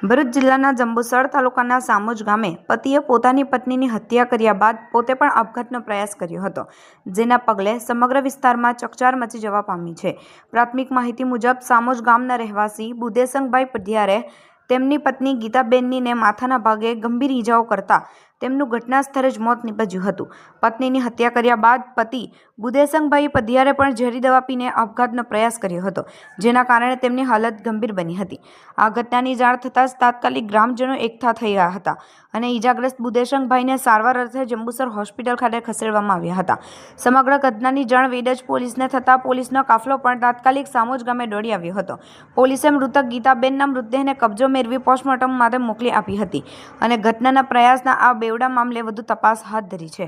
ભરૂચ જિલ્લાના જંબુસર તાલુકાના સામોજ ગામે પતિએ પોતાની પત્નીની હત્યા કર્યા બાદ પોતે પણ આપઘાતનો પ્રયાસ કર્યો હતો, જેના પગલે સમગ્ર વિસ્તારમાં ચકચાર મચી જવા પામી છે। પ્રાથમિક માહિતી મુજબ સામોજ ગામના રહેવાસી બુદેશંગભાઈ પઢિયારે તેમની પત્ની ગીતાબેનને માથાના ભાગે ગંભીર ઈજાઓ કરતા તેમનું ઘટના સ્થળે જ મોત નીપજ્યું હતું। પત્નીની હત્યા કર્યા બાદ પતિ બુદેશંગભાઈ પઢિયારે પણ ઝેરી દવા પીને આપઘાતનો પ્રયાસ કર્યો હતો, જેના કારણે તેમની હાલત ગંભીર બની હતી। આ ઘટનાની જાણ થતાં જ તાત્કાલિક ગ્રામજનો એકઠા થઈ ગયા હતા અને ઈજાગ્રસ્ત બુદેશંગભાઈને સારવાર અર્થે જંબુસર હોસ્પિટલ ખાતે ખસેડવામાં આવ્યા હતા। સમગ્ર ઘટનાની જાણ વેડજ પોલીસને થતાં પોલીસનો કાફલો પણ તાત્કાલિક સામોજ ગામે દોડી આવ્યો હતો। પોલીસે મૃતક ગીતાબેનના મૃતદેહને કબજો મેળવી પોસ્ટમોર્ટમ માટે મોકલી આપી હતી અને ઘટનાના પ્રયાસના આ બેવડા મામલે વધુ તપાસ હાથ ધરી છે।